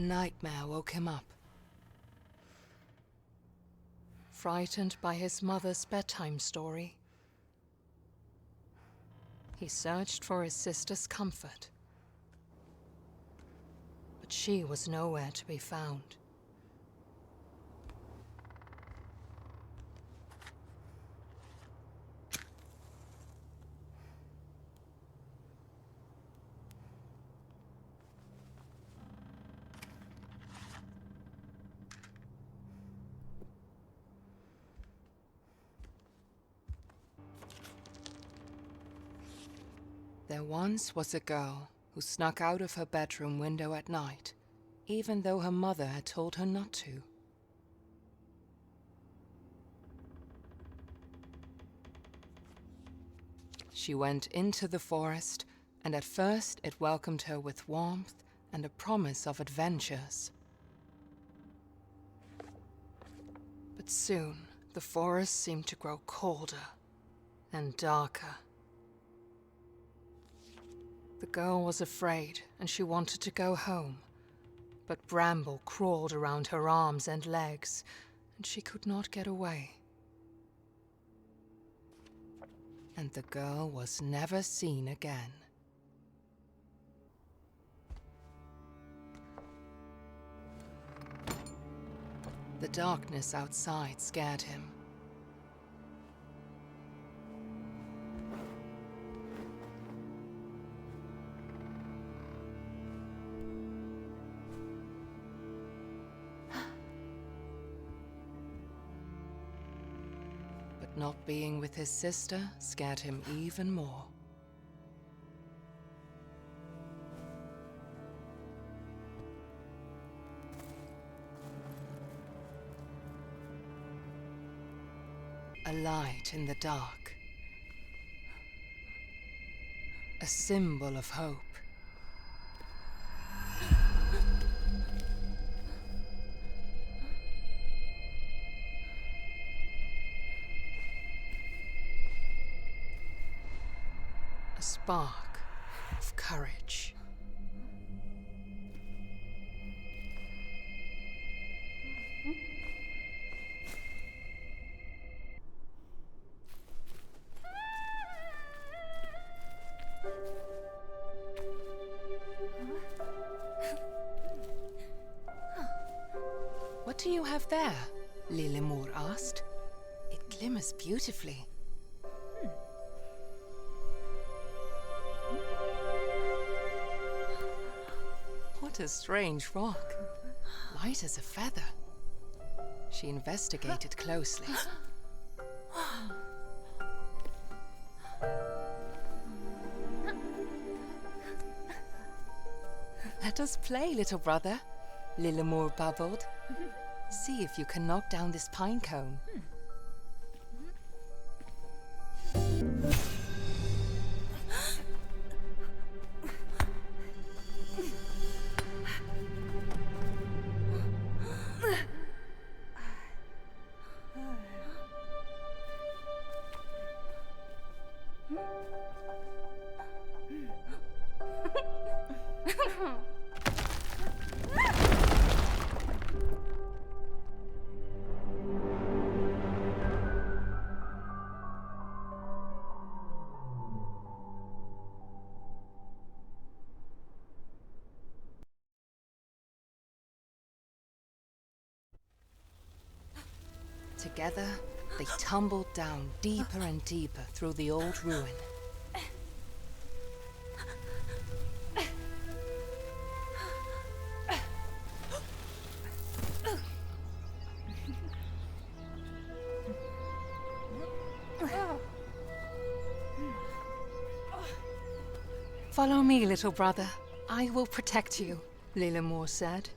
nightmare woke him up. Frightened by his mother's bedtime story, he searched for his sister's comfort, but she was nowhere to be found. There once was a girl who snuck out of her bedroom window at night, even though her mother had told her not to. She went into the forest, and at first it welcomed her with warmth and a promise of adventures. But soon, the forest seemed to grow colder and darker. The girl was afraid, and she wanted to go home, but Bramble crawled around her arms and legs, and she could not get away. And the girl was never seen again. The darkness outside scared him. But not being with his sister scared him even more. A light in the dark. A symbol of hope. A spark of courage. What do you have there? Lilimur asked. It glimmers beautifully. What a strange rock. Light as a feather. She investigated closely. Let us play, little brother, Lilimur bubbled. See if you can knock down this pine cone. Together, they tumbled down deeper and deeper through the old ruin. Follow me, little brother. I will protect you, Lilimur said.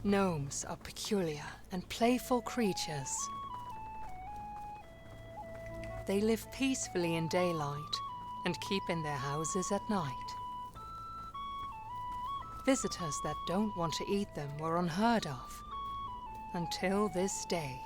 Gnomes are peculiar and playful creatures. They live peacefully in daylight and keep in their houses at night. Visitors that don't want to eat them were unheard of until this day.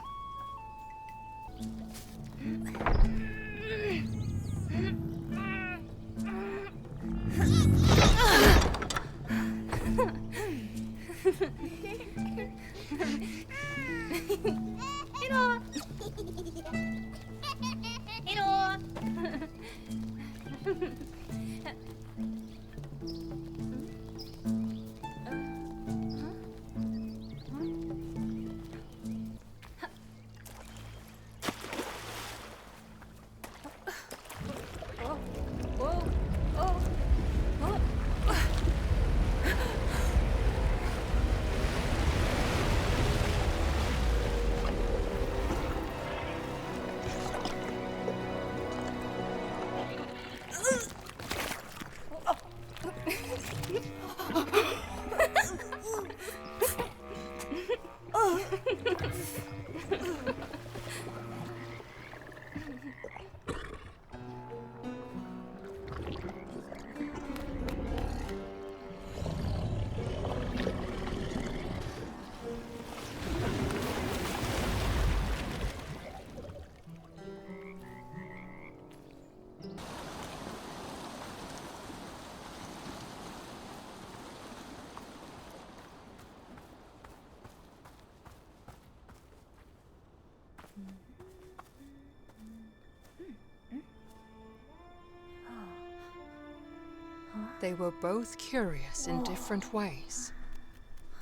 They were both curious in different ways,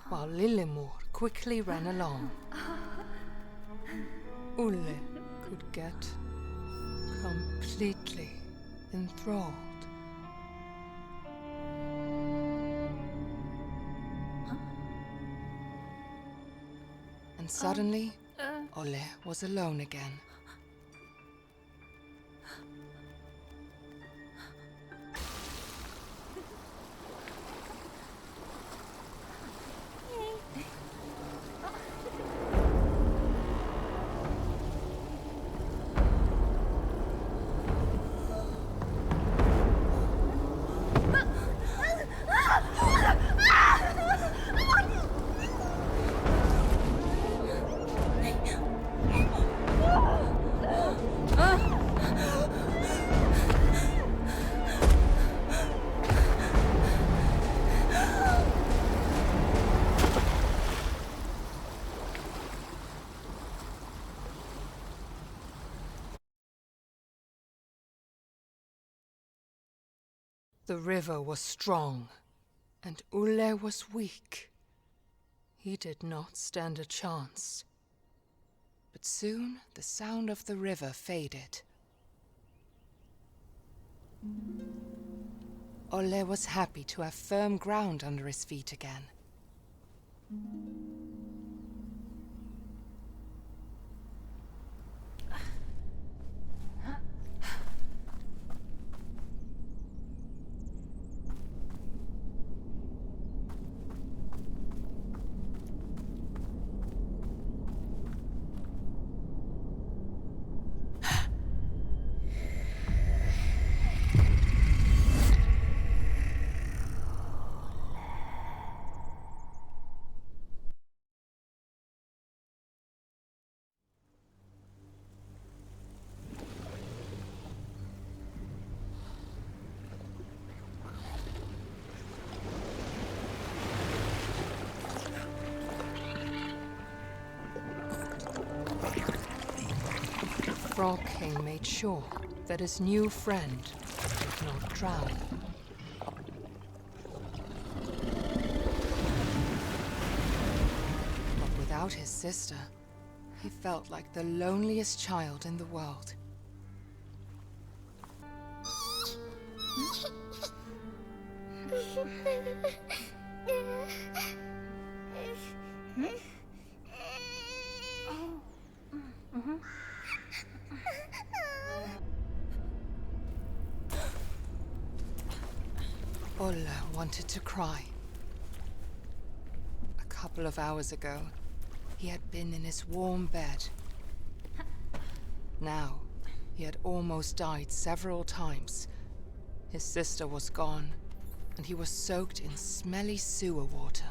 while Lillemor quickly ran along. Ulle could get completely enthralled. And suddenly, Ulle was alone again. The river was strong, and Ulle was weak. He did not stand a chance. But soon the sound of the river faded. Ulle was happy to have firm ground under his feet again. Frog King made sure that his new friend did not drown. But without his sister, he felt like the loneliest child in the world. Ulle wanted to cry. A couple of hours ago, he had been in his warm bed. Now, he had almost died several times. His sister was gone, and he was soaked in smelly sewer water.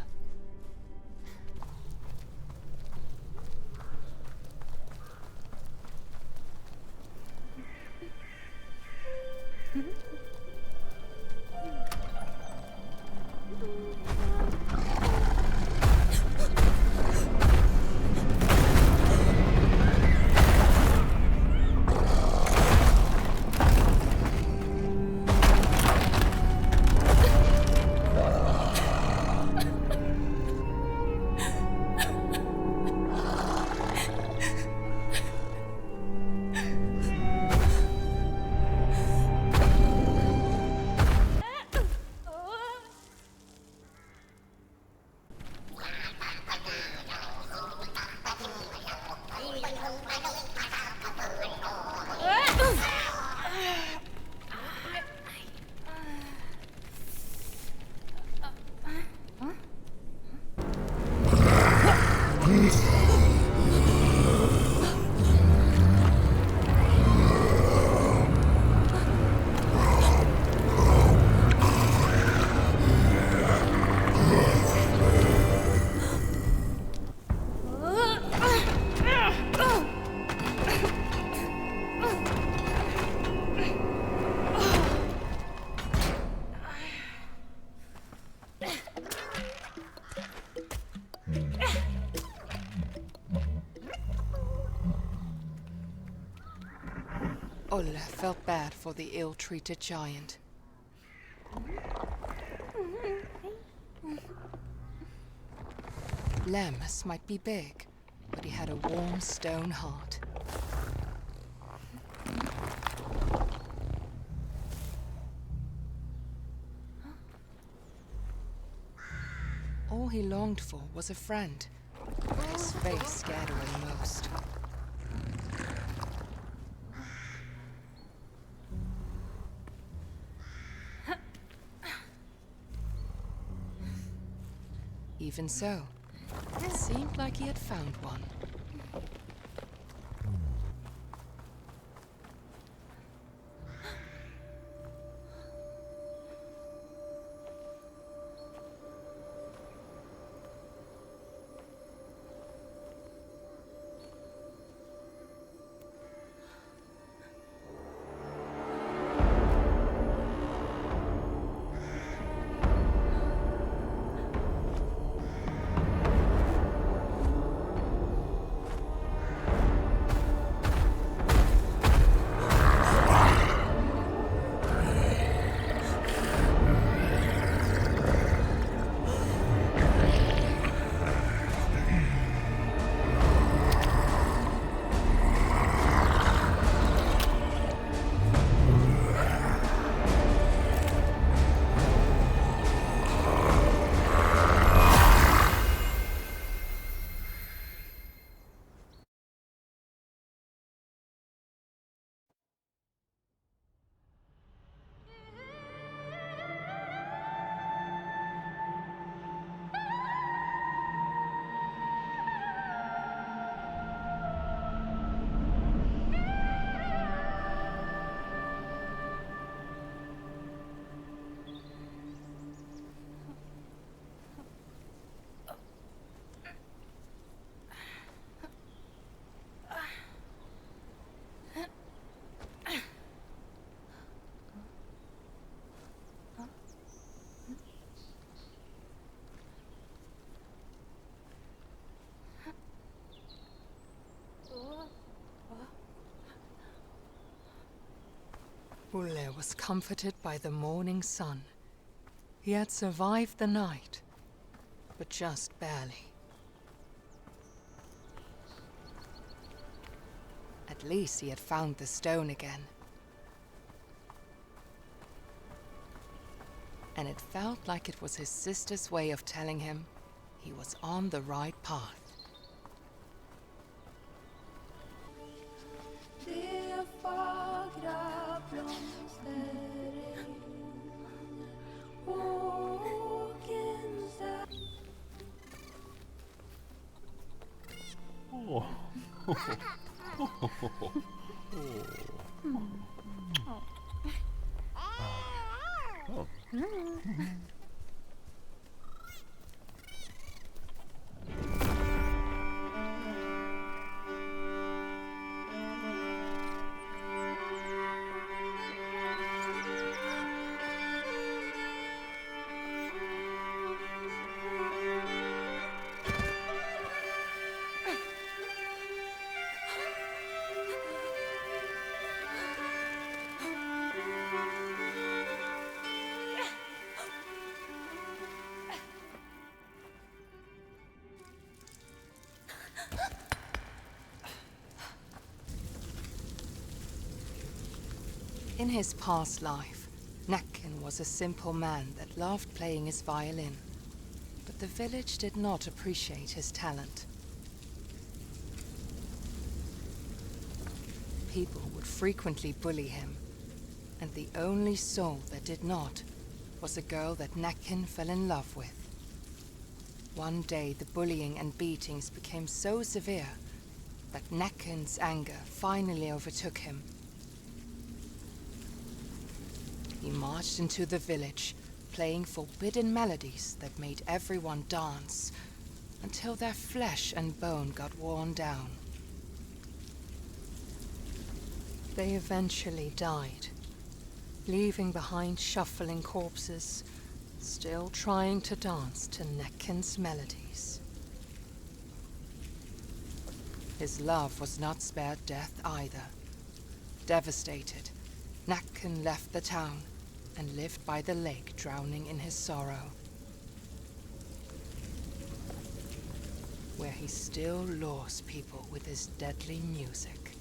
Olle felt bad for the ill-treated giant. Lemmus might be big, but he had a warm stone heart. All he longed for was a friend, but his face scared away most. Even so, it seemed like he had found one. Ulle was comforted by the morning sun. He had survived the night, but just barely. At least he had found the stone again. And it felt like it was his sister's way of telling him he was on the right path. In his past life, Nakin was a simple man that loved playing his violin, but the village did not appreciate his talent. People would frequently bully him, and the only soul that did not was a girl that Nakin fell in love with. One day the bullying and beatings became so severe that Nakin's anger finally overtook him. He marched into the village, playing forbidden melodies that made everyone dance, until their flesh and bone got worn down. They eventually died, leaving behind shuffling corpses, still trying to dance to Nakin's melodies. His love was not spared death either. Devastated, Nakin left the town and lived by the lake, drowning in his sorrow, where he still lures people with his deadly music.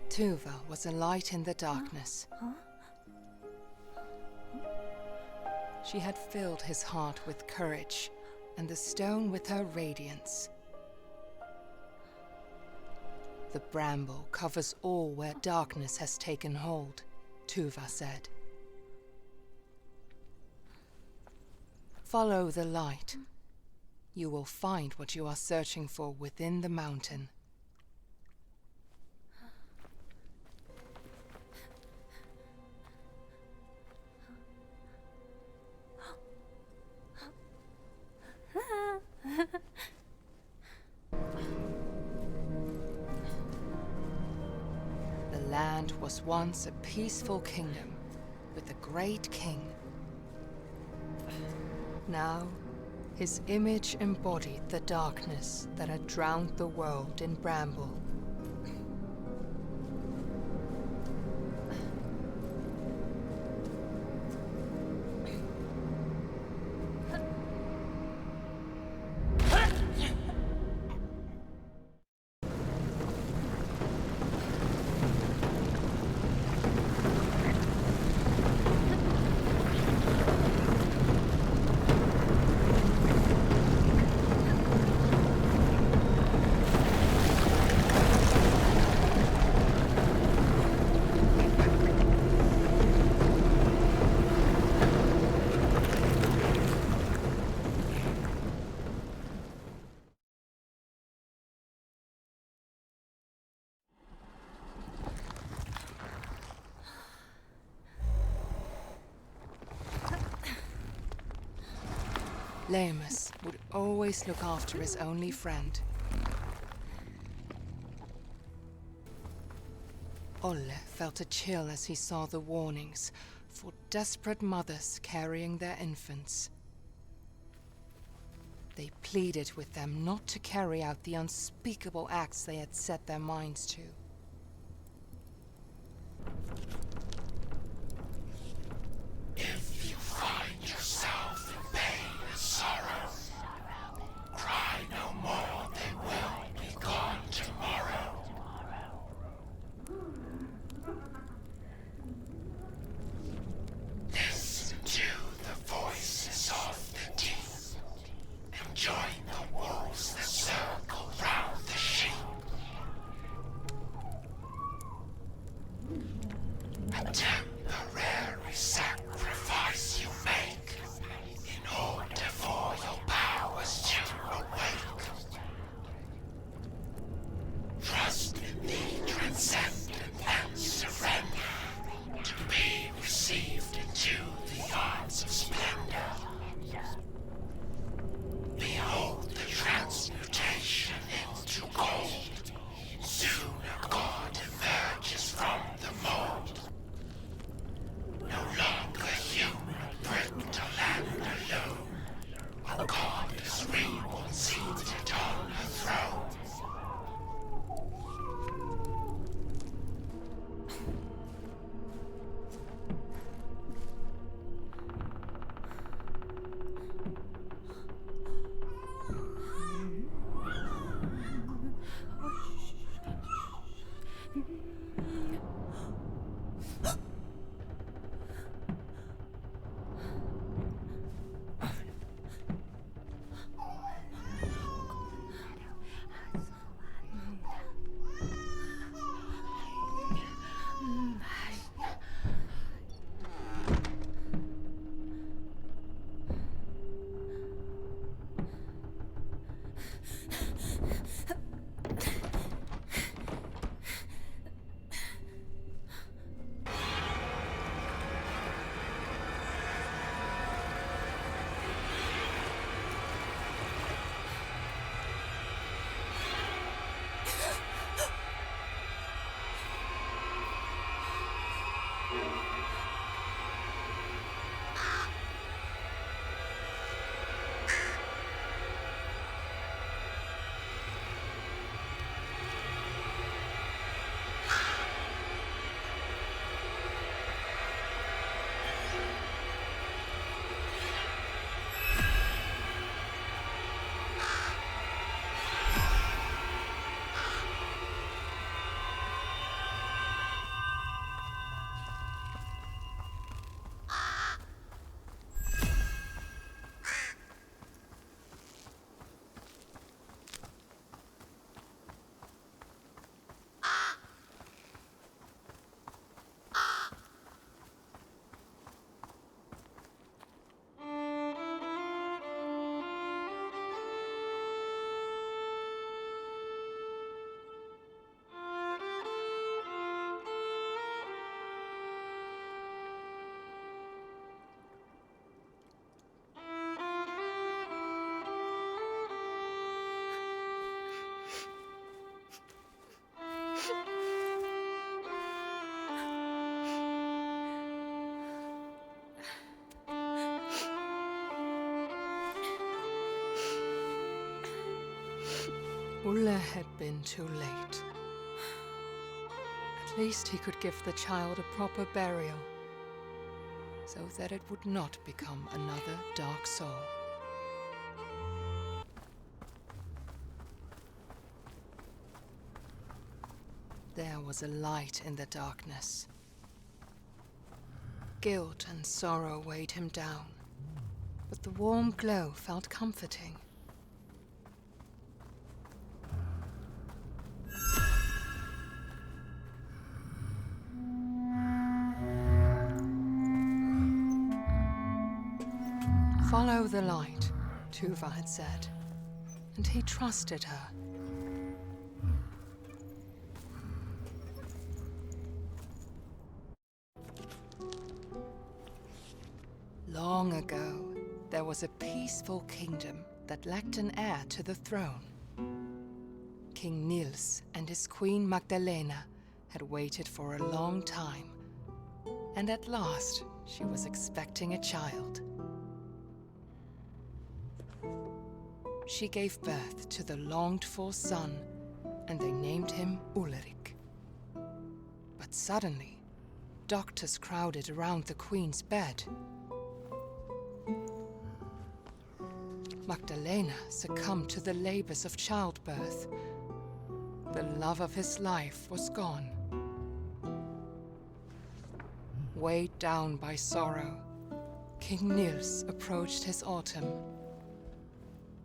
Tuva was a light in the darkness. She had filled his heart with courage, and the stone with her radiance. The bramble covers all where darkness has taken hold, Tuva said. Follow the light. You will find what you are searching for within the mountain. The land was once a peaceful kingdom with a great king. Now, his image embodied the darkness that had drowned the world in Bramble. Lemus would always look after his only friend. Olle felt a chill as he saw the warnings for desperate mothers carrying their infants. They pleaded with them not to carry out the unspeakable acts they had set their minds to. If you find yourself in pain and sorrow, cry no more, they will be gone tomorrow. Listen to the voices of the deep, and join the wolves that circle round the sheep. A temporary sacrifice you make in order for your powers to awake. Trust in the transcendent and surrender to be received into the arms of splendor. Behold the transmutation into gold. Soon a god emerges from the mold. No longer human, bricked or land alone. A goddess reborn seated on her throne. Ulle had been too late. At least he could give the child a proper burial, so that it would not become another dark soul. There was a light in the darkness. Guilt and sorrow weighed him down, but the warm glow felt comforting. Follow the light, Tuva had said, and he trusted her. Long ago, there was a peaceful kingdom that lacked an heir to the throne. King Niels and his queen Magdalena had waited for a long time, and at last she was expecting a child. She gave birth to the longed-for son, and they named him Ulrich. But suddenly, doctors crowded around the queen's bed. Magdalena succumbed to the labors of childbirth. The love of his life was gone. Weighed down by sorrow, King Niels approached his autumn.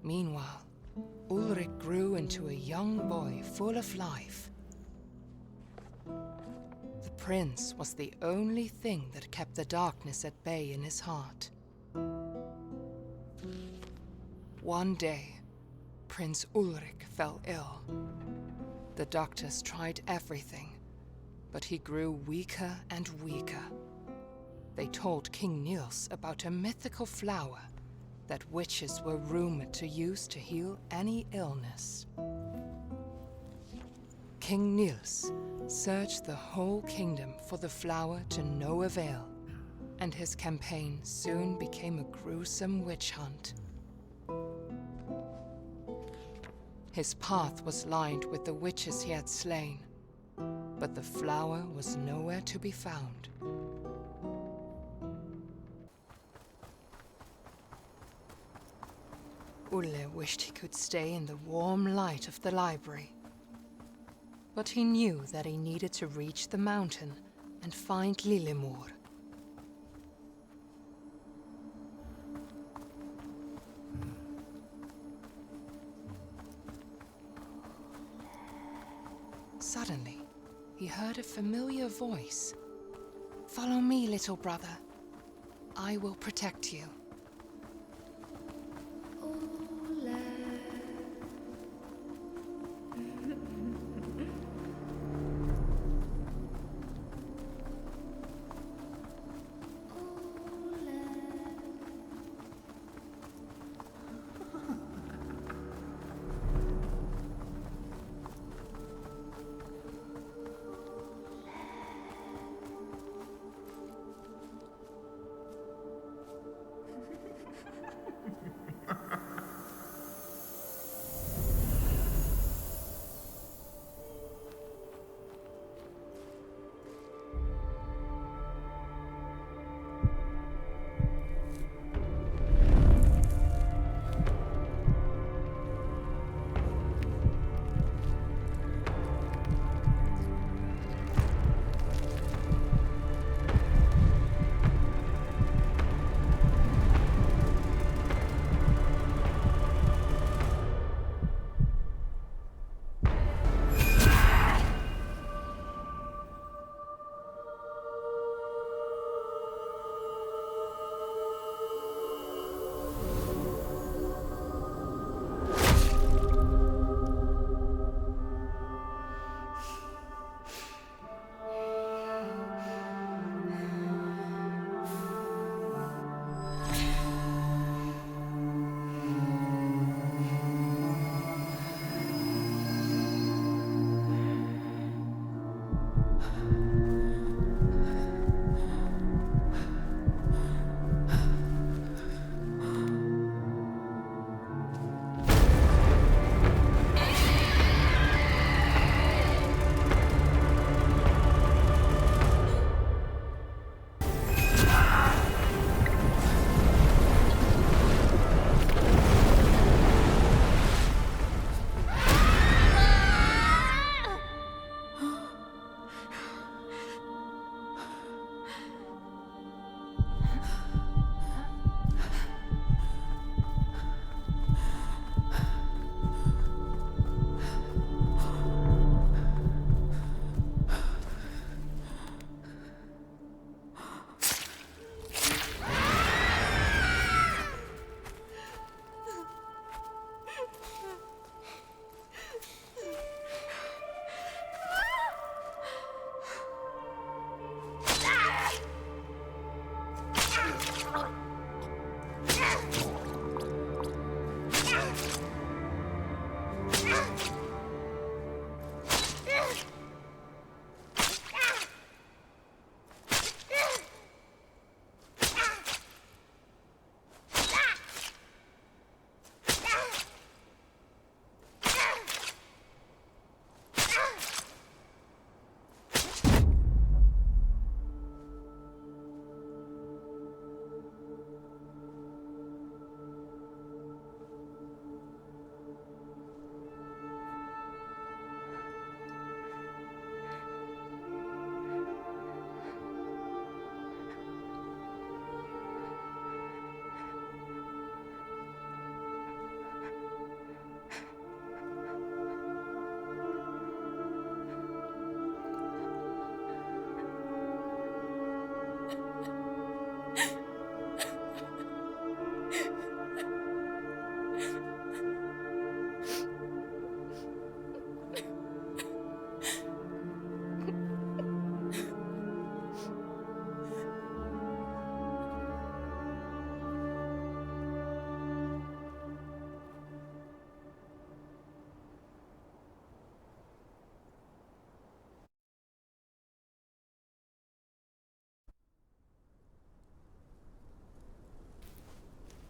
Meanwhile, Ulrich grew into a young boy full of life. The prince was the only thing that kept the darkness at bay in his heart. One day, Prince Ulrich fell ill. The doctors tried everything, but he grew weaker and weaker. They told King Niels about a mythical flower that witches were rumored to use to heal any illness. King Niels searched the whole kingdom for the flower to no avail, and his campaign soon became a gruesome witch hunt. His path was lined with the witches he had slain, but the flower was nowhere to be found. Ulle wished he could stay in the warm light of the library, but he knew that he needed to reach the mountain and find Lillemor. Suddenly, he heard a familiar voice. "Follow me, little brother. I will protect you."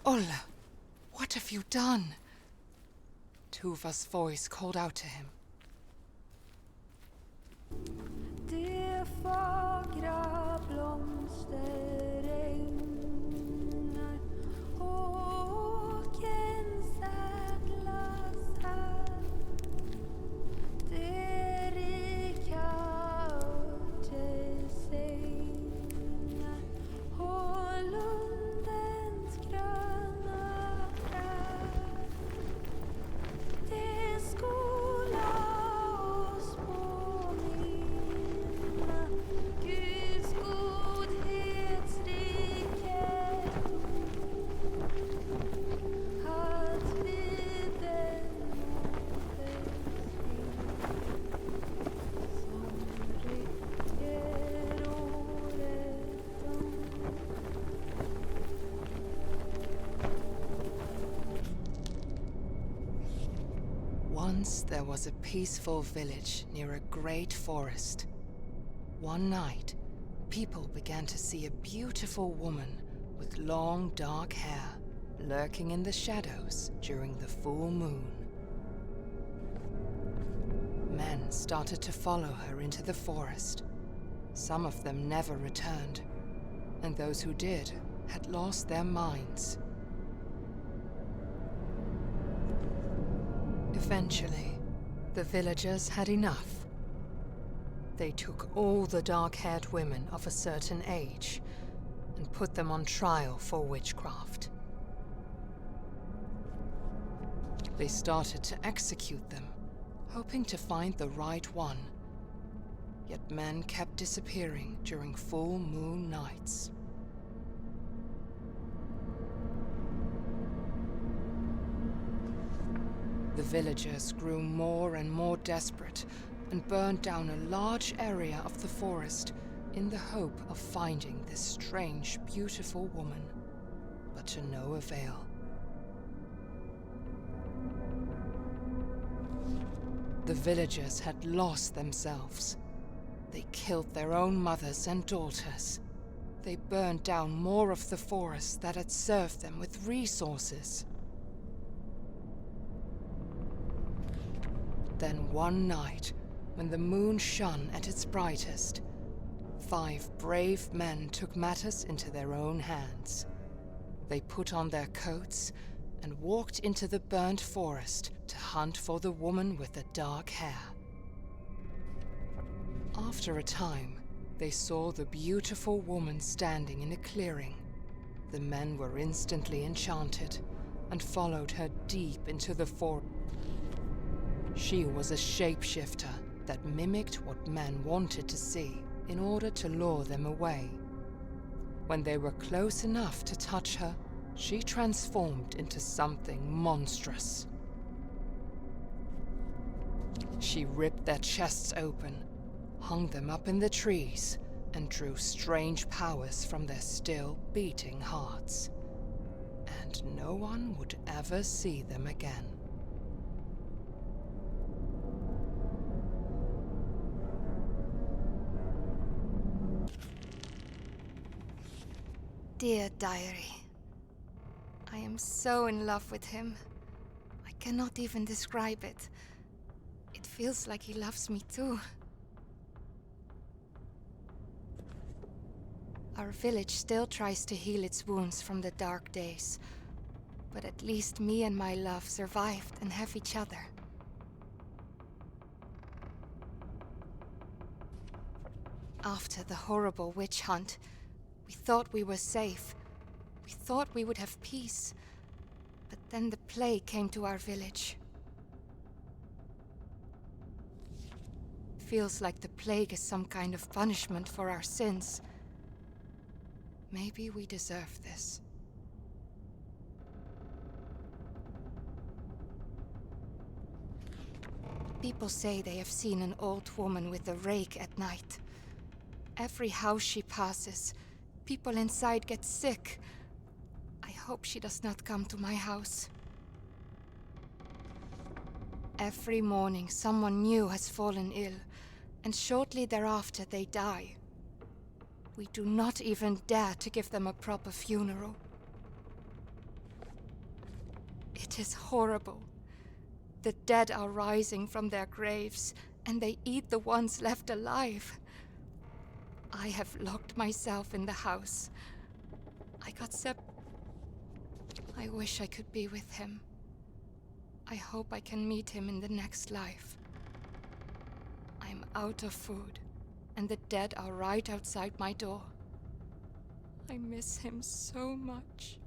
Olle, what have you done? Tuva's voice called out to him. Det fagra blomster änglar åken säklas här. Det rika örtesängar och lundens gröna träd. Det skola oss påminna Guds godhetsrikedom, att vid den Once there was a peaceful village near a great forest. One night, people began to see a beautiful woman with long dark hair lurking in the shadows during the full moon. Men started to follow her into the forest. Some of them never returned, and those who did had lost their minds. Eventually, the villagers had enough. They took all the dark-haired women of a certain age and put them on trial for witchcraft. They started to execute them, hoping to find the right one. Yet men kept disappearing during full moon nights. The villagers grew more and more desperate and burned down a large area of the forest in the hope of finding this strange, beautiful woman, but to no avail. The villagers had lost themselves. They killed their own mothers and daughters. They burned down more of the forest that had served them with resources. Then one night, when the moon shone at its brightest, 5 brave men took matters into their own hands. They put on their coats and walked into the burnt forest to hunt for the woman with the dark hair. After a time, they saw the beautiful woman standing in a clearing. The men were instantly enchanted and followed her deep into the forest. She was a shapeshifter that mimicked what men wanted to see in order to lure them away. When they were close enough to touch her, she transformed into something monstrous. She ripped their chests open, hung them up in the trees, and drew strange powers from their still beating hearts. And no one would ever see them again. Dear diary, I am so in love with him. I cannot even describe it. It feels like he loves me too. Our village still tries to heal its wounds from the dark days, but at least me and my love survived and have each other. After the horrible witch hunt, we thought we were safe. We thought we would have peace. But then the plague came to our village. Feels like the plague is some kind of punishment for our sins. Maybe we deserve this. People say they have seen an old woman with a rake at night. Every house she passes, people inside get sick. I hope she does not come to my house. Every morning someone new has fallen ill, and shortly thereafter they die. We do not even dare to give them a proper funeral. It is horrible. The dead are rising from their graves, and they eat the ones left alive. I have locked myself in the house. I wish I could be with him. I hope I can meet him in the next life. I'm out of food, and the dead are right outside my door. I miss him so much.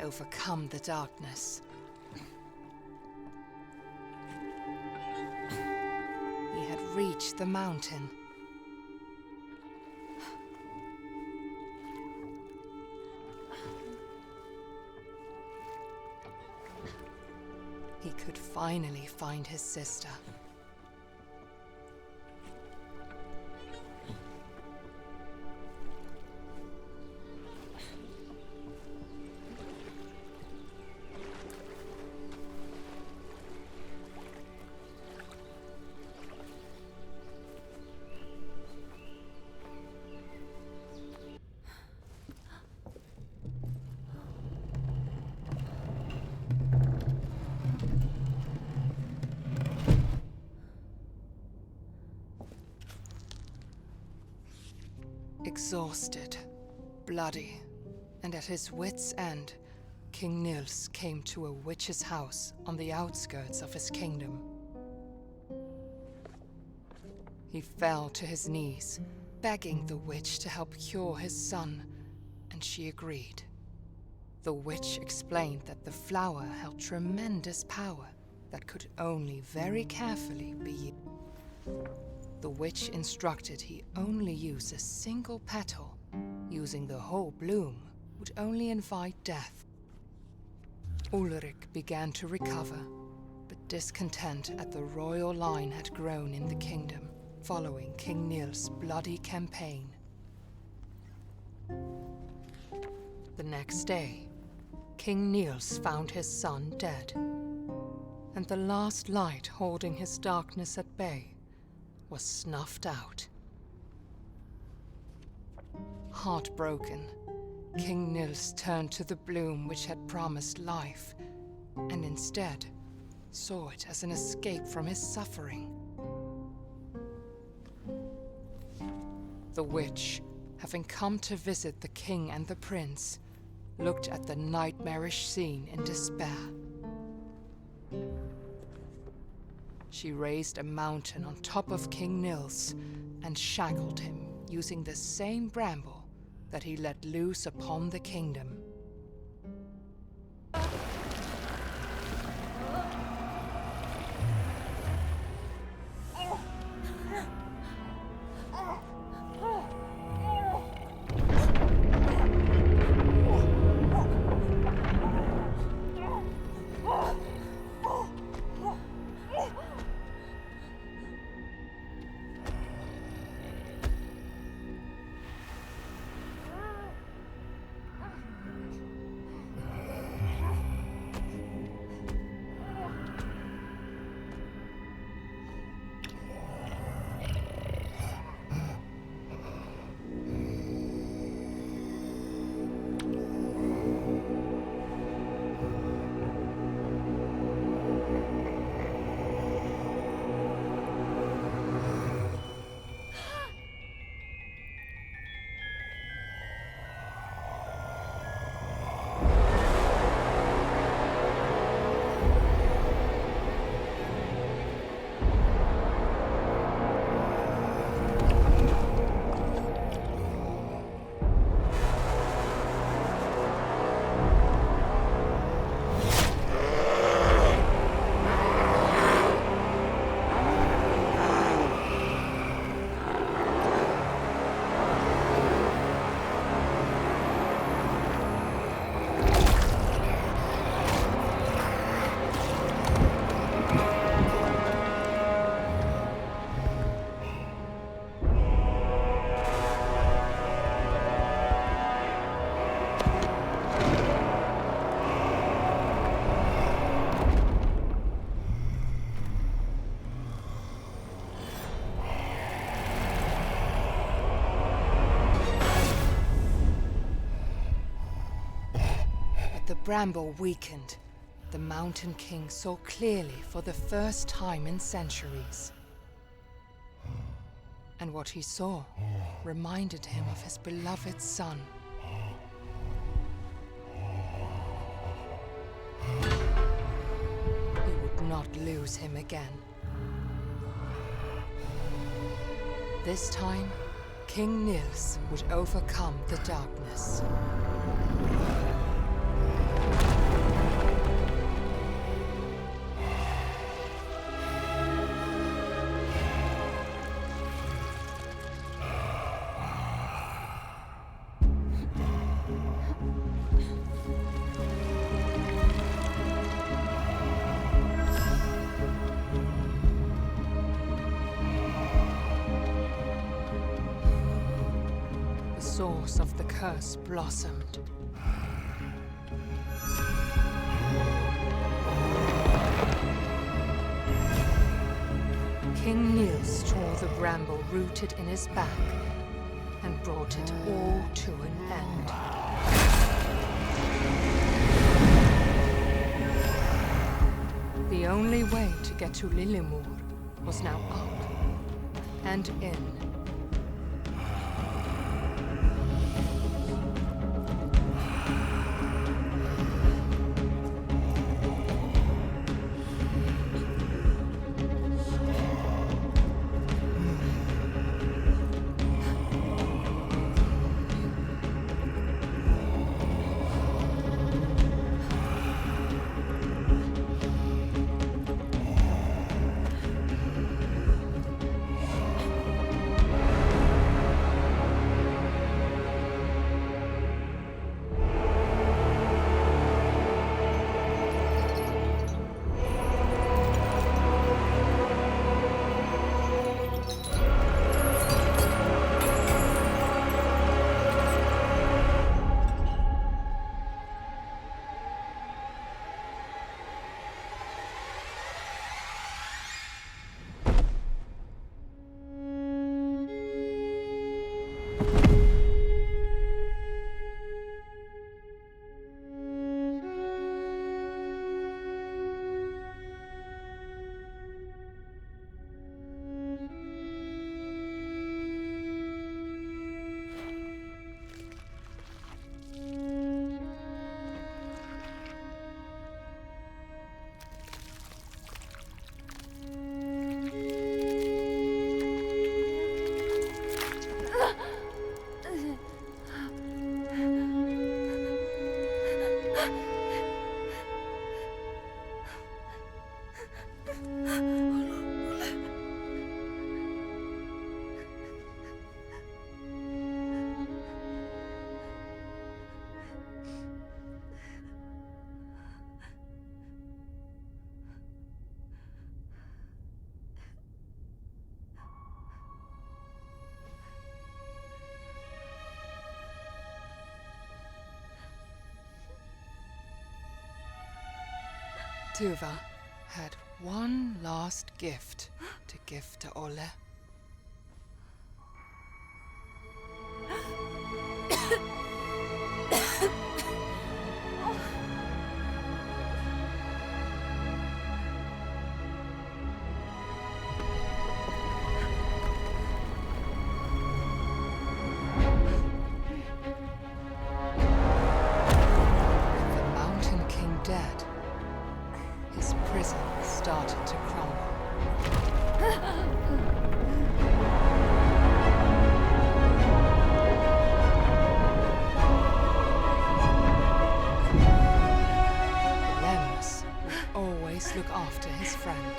Overcome the darkness. He had reached the mountain. He could finally find his sister. Exhausted, bloody, and at his wits' end, King Nils came to a witch's house on the outskirts of his kingdom. He fell to his knees, begging the witch to help cure his son, and she agreed. The witch explained that the flower held tremendous power that could only very carefully be used. The witch instructed he only use a single petal. Using the whole bloom would only invite death. Ulrich began to recover, but discontent at the royal line had grown in the kingdom, following King Nils' bloody campaign. The next day, King Nils found his son dead, and the last light holding his darkness at bay was snuffed out. Heartbroken, King Nils turned to the bloom which had promised life, and instead saw it as an escape from his suffering. The witch, having come to visit the king and the prince, looked at the nightmarish scene in despair. She raised a mountain on top of King Nils and shackled him using the same bramble that he let loose upon the kingdom. The bramble weakened. The Mountain King saw clearly for the first time in centuries. And what he saw reminded him of his beloved son. He would not lose him again. This time, King Nils would overcome the darkness. The source of the curse blossomed. King Nils tore the bramble rooted in his back and brought it all to an end. The only way to get to Lillimor was now up and in. Tuva had one last gift to give to Ole. Dead, his prison started to crumble. Lemus would always look after his friend.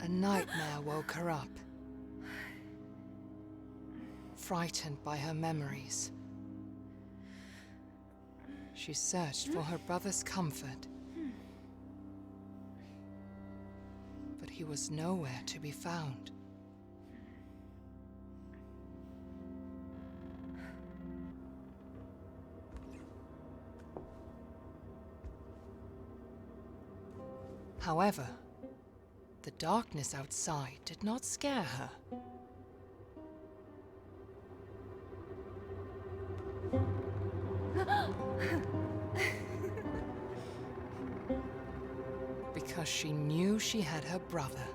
A nightmare woke her up. Frightened by her memories, she searched for her brother's comfort, but he was nowhere to be found. However, the darkness outside did not scare her. Because she knew she had her brother.